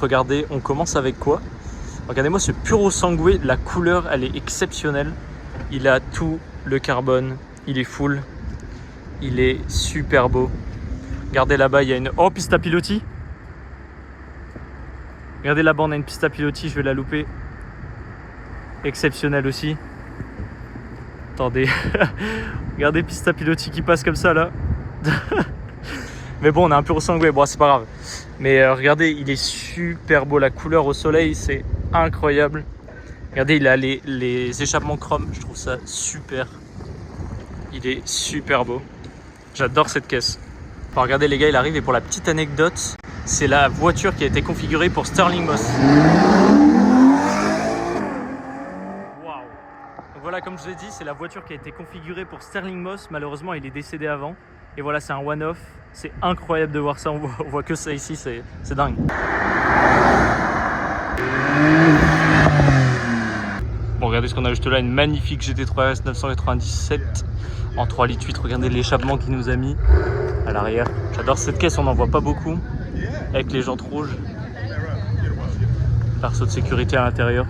Regardez, on commence avec quoi? Regardez-moi ce Purosangue, la couleur elle est exceptionnelle. Il a tout le carbone, il est full, il est super beau. Regardez là-bas, il y a une... Oh, pista piloti. Regardez là-bas, on a une pista piloti, je vais la louper. Exceptionnelle aussi. Attendez, regardez pista piloti qui passe comme ça là. Mais bon, on a un Purosangue, bon c'est pas grave. Mais regardez, il est super beau, la couleur au soleil, c'est incroyable. Regardez, il a les échappements chrome, je trouve ça super. Il est super beau. J'adore cette caisse. Enfin, regardez les gars, il arrive et pour la petite anecdote, c'est la voiture qui a été configurée pour Stirling Moss. Waouh! Donc voilà, comme je vous ai dit, c'est la voiture qui a été configurée pour Stirling Moss. Malheureusement, il est décédé avant. Et voilà, c'est un one-off. C'est incroyable de voir ça. On voit que ça ici, c'est dingue. Bon, regardez ce qu'on a juste là, une magnifique GT3 RS 997 en 3,8 litres. Regardez l'échappement qu'il nous a mis à l'arrière. J'adore cette caisse, on n'en voit pas beaucoup. Avec les jantes rouges. Perceau de sécurité à l'intérieur.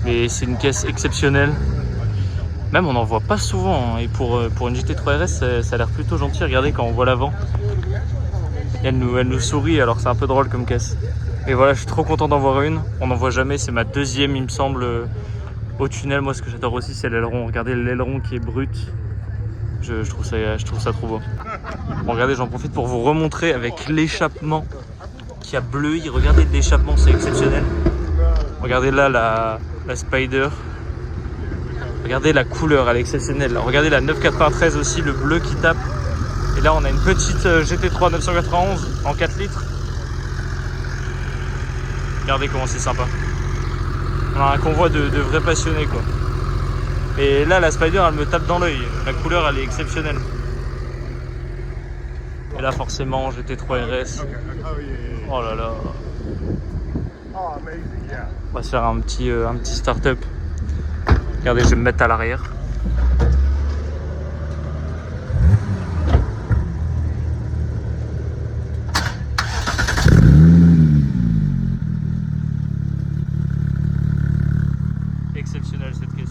Mais c'est une caisse exceptionnelle. Même on n'en voit pas souvent. Et pour une GT3 RS, ça a l'air plutôt gentil. Regardez quand on voit l'avant. Elle nous sourit, alors c'est un peu drôle comme caisse. Et voilà, je suis trop content d'en voir une. On n'en voit jamais, c'est ma deuxième, il me semble, au tunnel. Moi, ce que j'adore aussi, c'est l'aileron. Regardez l'aileron qui est brut. Je trouve ça trop beau. Bon, regardez, j'en profite pour vous remontrer avec l'échappement qui a bleui. Regardez l'échappement, c'est exceptionnel. Regardez là la Spider. Regardez la couleur, elle est exceptionnelle. Regardez la 993 aussi, le bleu qui tape. Et là, on a une petite GT3 991 en 4 litres. Regardez comment c'est sympa. On a un convoi de vrais passionnés, quoi. Et là, la Spider, elle me tape dans l'œil. La couleur, elle est exceptionnelle. Et là, forcément, GT3 RS. Oh là là. On va se faire un petit start-up. Regardez, je vais me mettre à l'arrière. Exceptionnel cette caisse.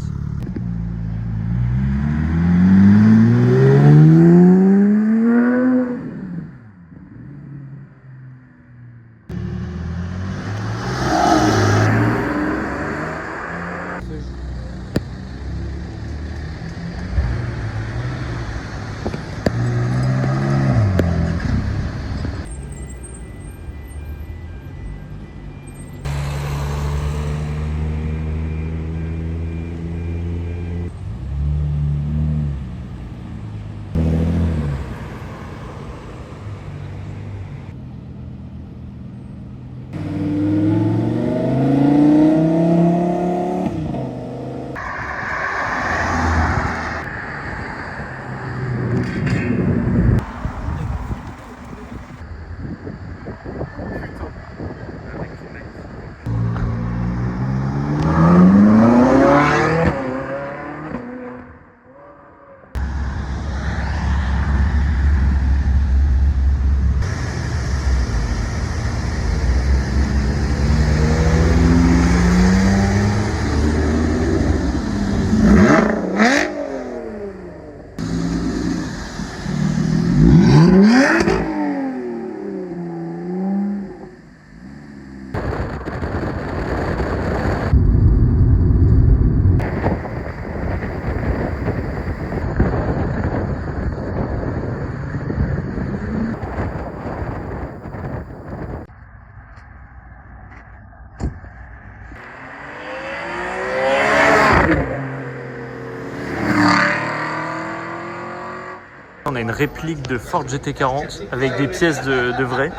On a une réplique de Ford GT40 avec des pièces de vrai.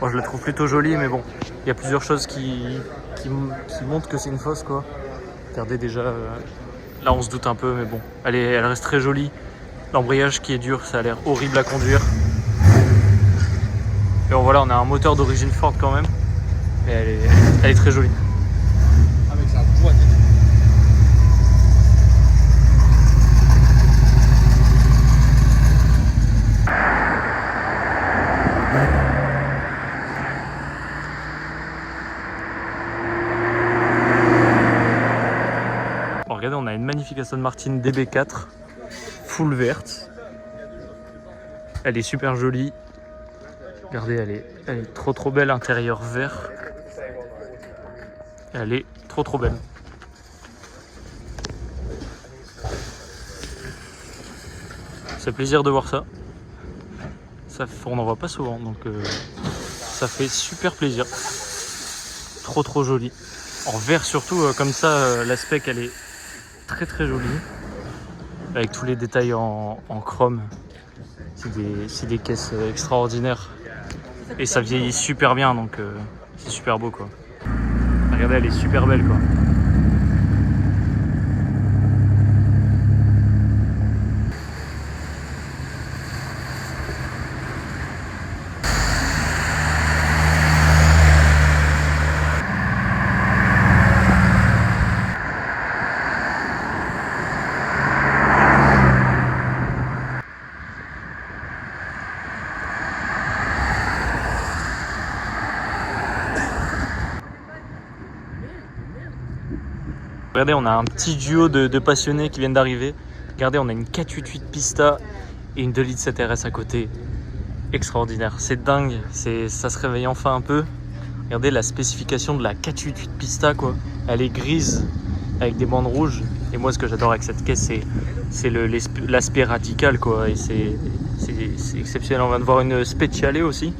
Moi je la trouve plutôt jolie, mais bon, il y a plusieurs choses qui montrent que c'est une fausse, quoi. Regardez déjà, là on se doute un peu, mais bon, elle reste très jolie. L'embrayage qui est dur, ça a l'air horrible à conduire. Et bon, voilà, on a un moteur d'origine Ford quand même, mais elle est très jolie. Avec sa boîte. magnifique Aston Martin DB4, full verte. Elle est super jolie. Regardez, elle est trop belle, intérieur vert. Elle est trop belle. C'est plaisir de voir ça. On n'en voit pas souvent, donc ça fait super plaisir. Trop joli. En vert surtout, comme ça, l'aspect elle est très jolie. Avec tous les détails en chrome. C'est des caisses extraordinaires. Et ça vieillit super bien, donc c'est super beau quoi. Regardez, elle est super belle quoi. Regardez, on a un petit duo de passionnés qui viennent d'arriver. Regardez, on a une 488 Pista et une 2 litres 7 RS à côté. Extraordinaire, c'est dingue, ça se réveille enfin un peu. Regardez la spécification de la 488 Pista quoi. Elle est grise avec des bandes rouges. Et moi ce que j'adore avec cette caisse c'est l'aspect radical quoi. Et c'est exceptionnel. On vient de voir une Speciale aussi.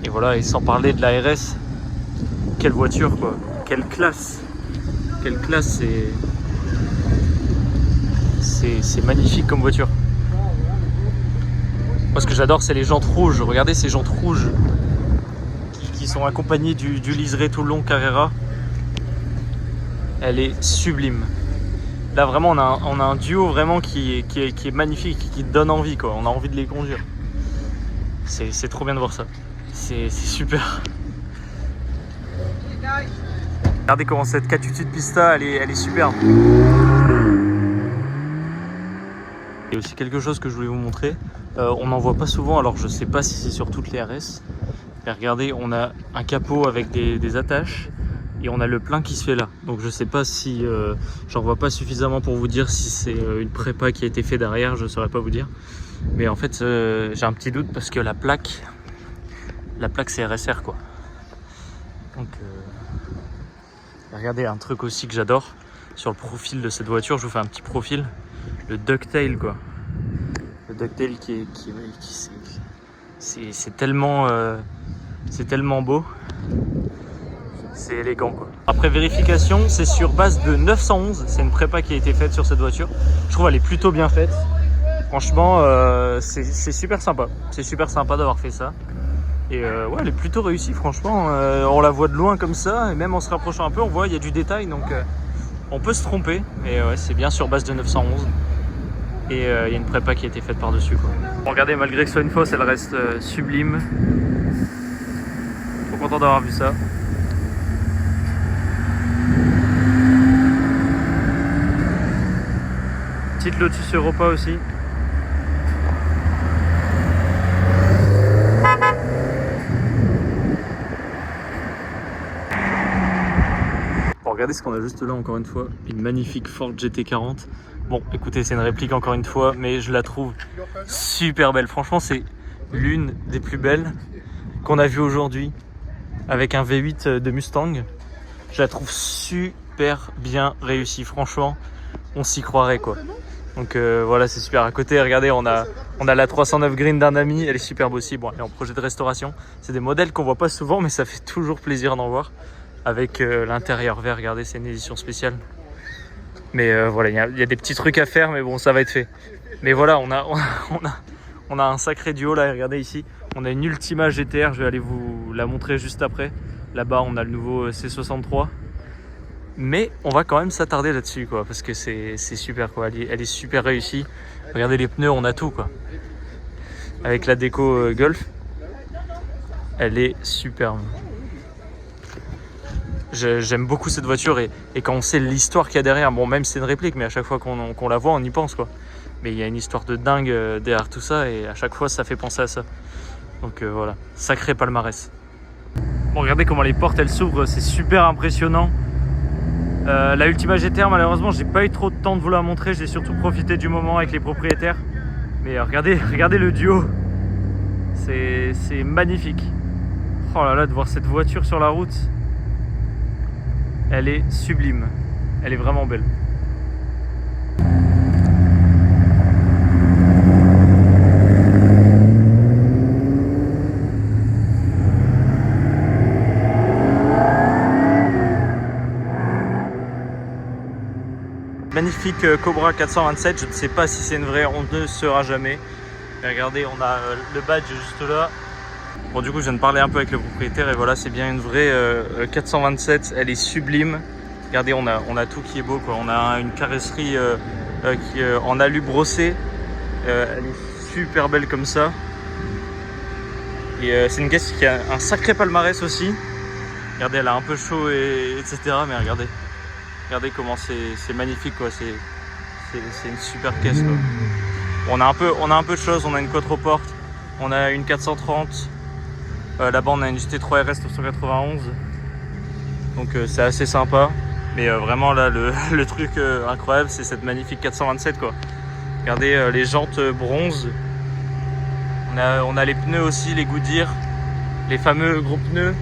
Et voilà, et sans parler de la RS. Quelle voiture quoi, quelle classe. Quelle classe, c'est magnifique comme voiture. Moi ce que j'adore c'est les jantes rouges. Regardez ces jantes rouges qui sont accompagnées du liseré tout le long Carrera. Elle est sublime. Là vraiment on a un duo vraiment qui est magnifique, qui donne envie quoi. On a envie de les conduire. C'est trop bien de voir ça. C'est super. Regardez comment cette 488 Pista, elle est superbe. Il y a aussi quelque chose que je voulais vous montrer. On n'en voit pas souvent, alors je sais pas si c'est sur toutes les RS. Mais regardez, on a un capot avec des attaches et on a le plein qui se fait là. Donc je sais pas si j'en vois pas suffisamment pour vous dire si c'est une prépa qui a été faite derrière, je saurais pas vous dire. Mais en fait, j'ai un petit doute parce que la plaque c'est RSR quoi. Donc regardez un truc aussi que j'adore sur le profil de cette voiture, je vous fais un petit profil, le ducktail quoi. Le ducktail c'est tellement beau, c'est élégant quoi. Après vérification, c'est sur base de 911, c'est une prépa qui a été faite sur cette voiture. Je trouve elle est plutôt bien faite. Franchement, c'est super sympa. C'est super sympa d'avoir fait ça. Et ouais, elle est plutôt réussie franchement, on la voit de loin comme ça, et même en se rapprochant un peu, on voit il y a du détail, donc on peut se tromper, mais ouais, c'est bien sur base de 911, et il y a une prépa qui a été faite par-dessus quoi. Bon, regardez, malgré que ce soit une fosse, elle reste sublime, trop content d'avoir vu ça. Petite Lotus Europa aussi. Regardez ce qu'on a juste là encore une fois, une magnifique Ford GT40. Bon écoutez, c'est une réplique encore une fois, mais je la trouve super belle. Franchement c'est l'une des plus belles qu'on a vues aujourd'hui avec un V8 de Mustang. Je la trouve super bien réussie, franchement on s'y croirait quoi. Donc voilà, c'est super. À côté, regardez, on a la 309 Green d'un ami, elle est superbe aussi. Bon, elle est en projet de restauration. C'est des modèles qu'on voit pas souvent, mais ça fait toujours plaisir d'en voir. Avec l'intérieur vert, regardez, c'est une édition spéciale. Mais voilà, il y a des petits trucs à faire, mais bon, ça va être fait. Mais voilà, on a un sacré duo là, regardez ici. On a une Ultima GTR, je vais aller vous la montrer juste après. Là-bas, on a le nouveau C63. Mais on va quand même s'attarder là-dessus, quoi, parce que c'est super, quoi. Elle est super réussie. Regardez les pneus, on a tout, quoi. Avec la déco Golf, elle est superbe. J'aime beaucoup cette voiture et quand on sait l'histoire qu'il y a derrière, bon même si c'est une réplique, mais à chaque fois qu'on la voit on y pense quoi. Mais il y a une histoire de dingue derrière tout ça et à chaque fois ça fait penser à ça. Donc voilà, sacré palmarès. Bon regardez comment les portes elles s'ouvrent, c'est super impressionnant. La Ultima GTR, malheureusement, j'ai pas eu trop de temps de vous la montrer. J'ai surtout profité du moment avec les propriétaires. Mais regardez le duo. C'est magnifique. Oh là là, de voir cette voiture sur la route. Elle est sublime. Elle est vraiment belle. Magnifique Cobra 427, je ne sais pas si c'est une vraie, on ne saura jamais. Mais regardez, on a le badge juste là. Bon, du coup, je viens de parler un peu avec le propriétaire et voilà, c'est bien une vraie 427, elle est sublime. Regardez, on a tout qui est beau, quoi. On a une carrosserie qui est en alu brossé. Elle est super belle comme ça. Et c'est une caisse qui a un sacré palmarès aussi. Regardez, elle a un peu chaud, etc. Mais regardez. Regardez comment c'est magnifique, quoi. C'est une super caisse, quoi. On a un peu de choses. On a une quattroporte, on a une 430. Là-bas, on a une GT3 RS 991. Donc c'est assez sympa. Mais vraiment là, le truc incroyable, c'est cette magnifique 427, quoi. Regardez les jantes bronze. On a les pneus aussi, les Goodyear, les fameux gros pneus.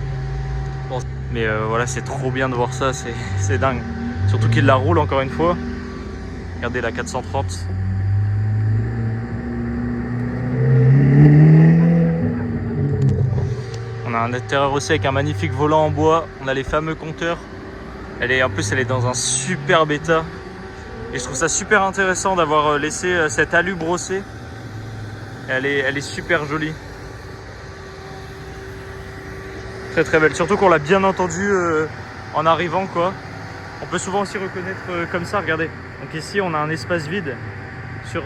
Bon, mais voilà, c'est trop bien de voir ça, c'est dingue. Surtout qu'il la roule encore une fois. Regardez la 430. On a un intérieur aussi avec un magnifique volant en bois. On a les fameux compteurs. En plus, elle est dans un super état. Et je trouve ça super intéressant d'avoir laissé cette alu brossée. Elle est super jolie. Très très belle. Surtout qu'on l'a bien entendu en arrivant, quoi. On peut souvent aussi reconnaître comme ça, regardez. Donc ici, on a un espace vide. Sur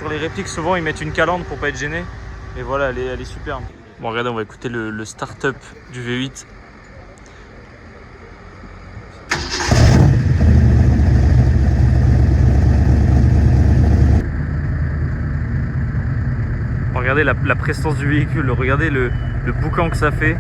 les répliques, souvent, ils mettent une calandre pour pas être gêné. Et voilà, elle est superbe. Bon, regardez, on va écouter le start-up du V8. Regardez la prestance du véhicule, regardez le boucan que ça fait.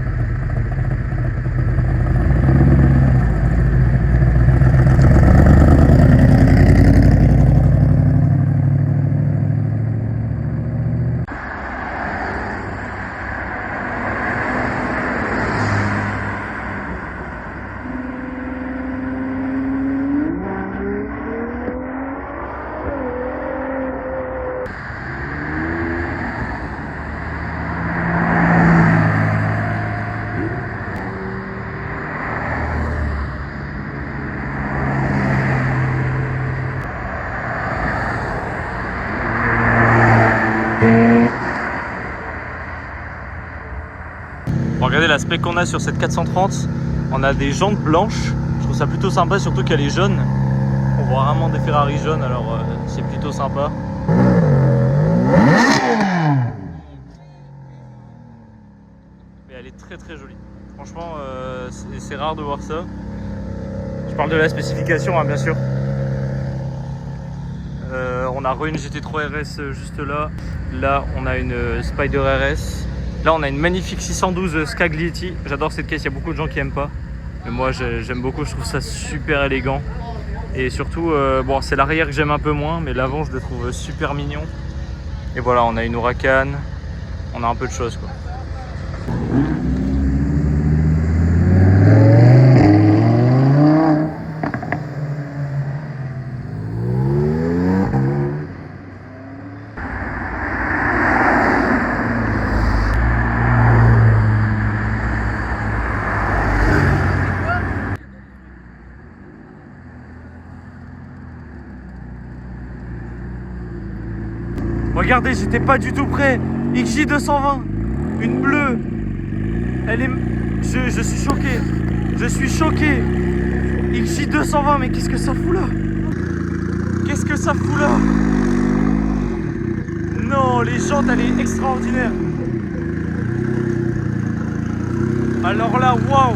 Bon, regardez l'aspect qu'on a sur cette 430. On a des jantes blanches. Je trouve ça plutôt sympa, surtout qu'elle est jaune. On voit vraiment des Ferrari jaunes, alors c'est plutôt sympa. Mais elle est très très jolie. Franchement, c'est rare de voir ça. Je parle de la spécification, hein, bien sûr. On a une GT3 RS juste là. Là, on a une Spider RS. Là, on a une magnifique 612 Scaglietti. J'adore cette caisse, il y a beaucoup de gens qui n'aiment pas. Mais moi, j'aime beaucoup, je trouve ça super élégant. Et surtout, bon, c'est l'arrière que j'aime un peu moins, mais l'avant, je le trouve super mignon. Et voilà, on a une Huracan. On a un peu de choses, quoi. Regardez, j'étais pas du tout prêt. XJ220, une bleue. Elle est... Je suis choqué. Je suis choqué. XJ220, mais qu'est-ce que ça fout là? Qu'est-ce que ça fout là? Non, les jantes, elle est extraordinaire. Alors là, waouh.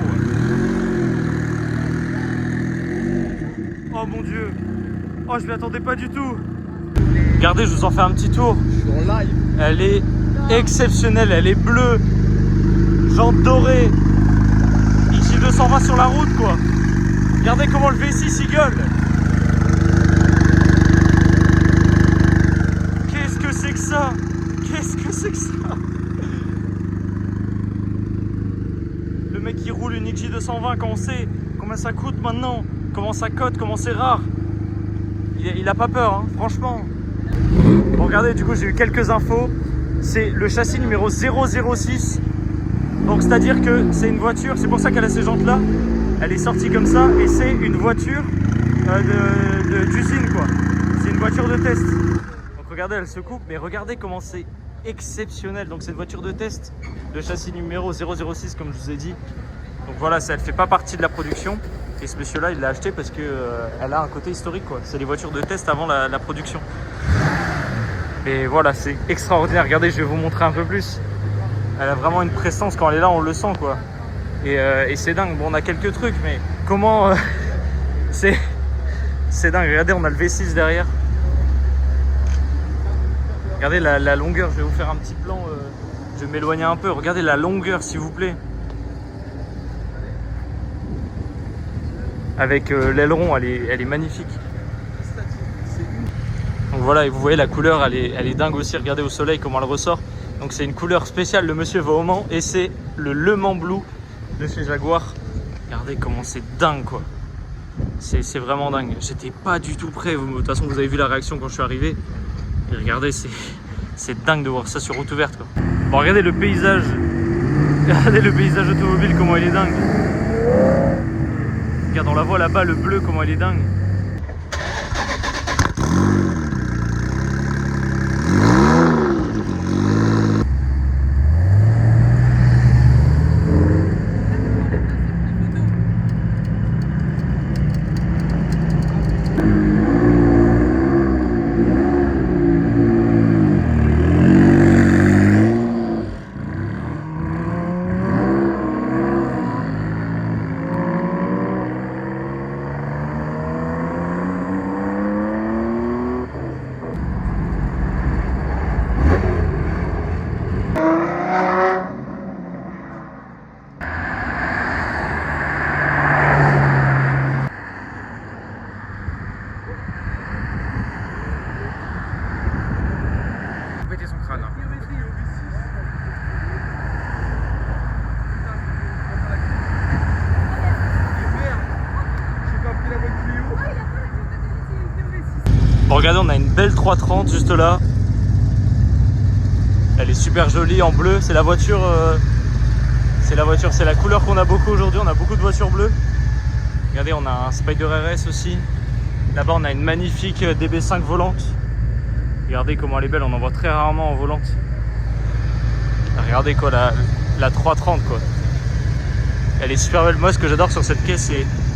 Oh mon Dieu. Oh, je m'y attendais pas du tout. Regardez, je vous en fais un petit tour. Je suis en live. Elle est exceptionnelle, elle est bleue, jantes dorées, XJ220 sur la route, quoi. Regardez comment le V6 il gueule. Qu'est-ce que c'est que ça? Qu'est-ce que c'est que ça? Le mec qui roule une XJ220 quand on sait combien ça coûte maintenant, comment ça cote, comment c'est rare. Il a pas peur, hein, franchement. Bon, regardez, du coup j'ai eu quelques infos. C'est le châssis numéro 006. Donc c'est à dire que c'est une voiture, c'est pour ça qu'elle a ces jantes là. Elle est sortie comme ça et c'est une voiture d'usine quoi. C'est une voiture de test. Donc regardez, elle se coupe, mais regardez comment c'est exceptionnel. Donc c'est une voiture de test, le châssis numéro 006 comme je vous ai dit. Donc voilà, ça, elle fait pas partie de la production. Et ce monsieur là il l'a acheté parce que elle a un côté historique quoi. C'est les voitures de test avant la production. Et voilà, c'est extraordinaire. Regardez, je vais vous montrer un peu plus. Elle a vraiment une prestance, quand elle est là on le sent quoi. Et c'est dingue. Bon, on a quelques trucs, mais comment c'est dingue. Regardez, on a le V6 derrière. Regardez la longueur. Je vais vous faire un petit plan. Je vais m'éloigner un peu. Regardez la longueur, s'il vous plaît. Avec l'aileron, elle est magnifique. Donc voilà, et vous voyez la couleur, elle est dingue aussi. Regardez au soleil comment elle ressort. Donc c'est une couleur spéciale. Le monsieur va au Mans et c'est le Le Mans Blue de chez Jaguar. Regardez comment c'est dingue quoi. C'est vraiment dingue. J'étais pas du tout prêt. De toute façon, vous avez vu la réaction quand je suis arrivé. Et regardez, c'est dingue de voir ça sur route ouverte quoi. Bon, regardez le paysage. Regardez le paysage automobile, comment il est dingue. Regarde, on la voit là-bas, le bleu, comment il est dingue. Bon, regardez, on a une belle 330 juste là. Elle est super jolie en bleu. C'est la voiture, c'est la couleur qu'on a beaucoup aujourd'hui. On a beaucoup de voitures bleues. Regardez, on a un Spider RS aussi. Là-bas, on a une magnifique DB5 volante. Regardez comment elle est belle. On en voit très rarement en volante. Regardez quoi, la 330 quoi. Elle est super belle. Moi, ce que j'adore sur cette caisse,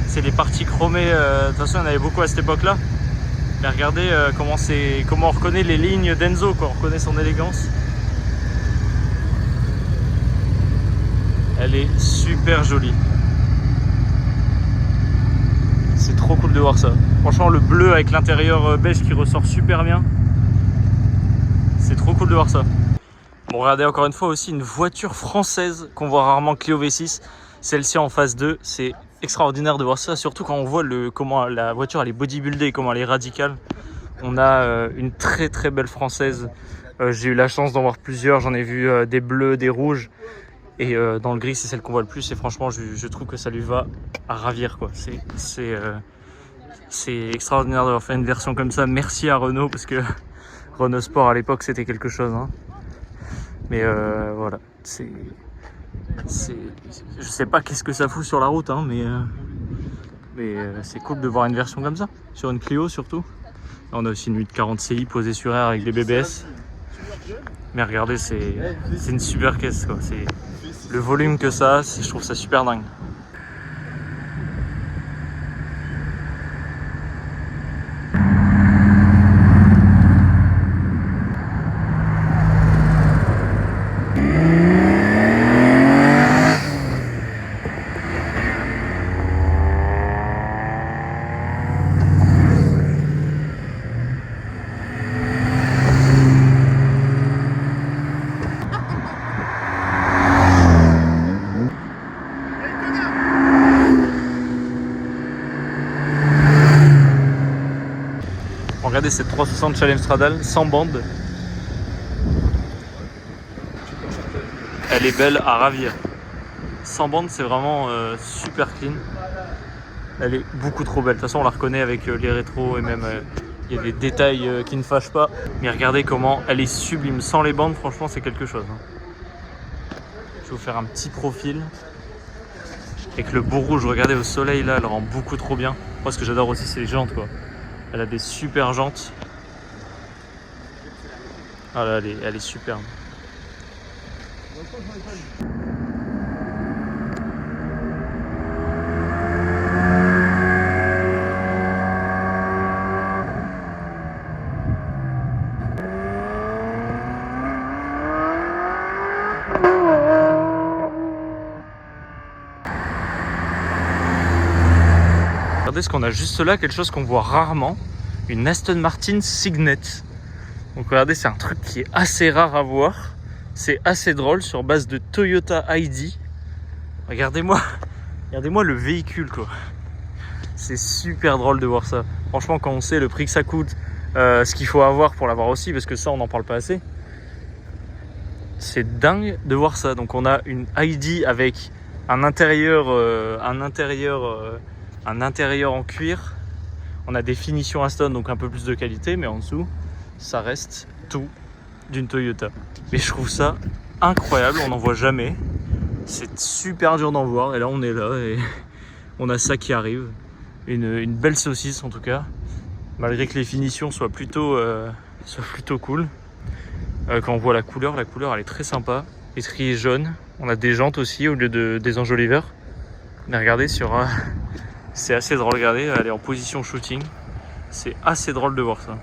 c'est les parties chromées. De toute façon, il y en avait beaucoup à cette époque-là. Mais regardez comment on reconnaît les lignes d'Enzo, quoi. On reconnaît son élégance. Elle est super jolie. C'est trop cool de voir ça. Franchement, le bleu avec l'intérieur beige qui ressort super bien. C'est trop cool de voir ça. Bon, regardez encore une fois aussi une voiture française qu'on voit rarement, Clio V6. Celle-ci en phase 2, c'est extraordinaire de voir ça, surtout quand on voit comment la voiture elle est bodybuildée, comment elle est radicale. On a une très très belle française. J'ai eu la chance d'en voir plusieurs, j'en ai vu des bleus, des rouges. Et dans le gris, c'est celle qu'on voit le plus. Et franchement, je trouve que ça lui va à ravir, quoi. C'est extraordinaire d'avoir fait une version comme ça. Merci à Renault, parce que Renault Sport à l'époque, c'était quelque chose. Hein. Mais voilà, je sais pas qu'est-ce que ça fout sur la route, hein, mais c'est cool de voir une version comme ça, sur une Clio surtout. On a aussi une 840 Ci posée sur air avec des BBS. Mais regardez, c'est une super caisse, quoi. Le volume que ça a, je trouve ça super dingue. Regardez cette 360 Challenge Straddle sans bande. Elle est belle à ravir. Sans bande, c'est vraiment super clean. Elle est beaucoup trop belle. De toute façon, on la reconnaît avec les rétros et même il y a des détails qui ne fâchent pas. Mais regardez comment elle est sublime. Sans les bandes, franchement, c'est quelque chose. Je vais vous faire un petit profil. Avec le beau rouge, regardez au soleil là, elle rend beaucoup trop bien. Moi, ce que j'adore aussi, c'est les jantes quoi. Elle a des super jantes. Ah là, elle est superbe. Regardez ce qu'on a juste là, quelque chose qu'on voit rarement, une Aston Martin Signet. Donc regardez, c'est un truc qui est assez rare à voir, c'est assez drôle sur base de Toyota ID. Regardez-moi le véhicule quoi. C'est super drôle de voir ça. Franchement, quand on sait le prix que ça coûte, ce qu'il faut avoir pour l'avoir aussi, parce que ça on n'en parle pas assez. C'est dingue de voir ça. Donc on a une ID avec un intérieur en cuir. On a des finitions Aston, donc un peu plus de qualité, mais en dessous, ça reste tout d'une Toyota. Mais je trouve ça incroyable, on n'en voit jamais. C'est super dur d'en voir, et là on est là, et on a ça qui arrive. Une belle saucisse en tout cas, malgré que les finitions soient plutôt cool. Quand on voit la couleur elle est très sympa. Étrier jaune, on a des jantes aussi au lieu des enjoliveurs. Mais regardez c'est assez drôle, regardez, elle est en position shooting. C'est assez drôle de voir ça.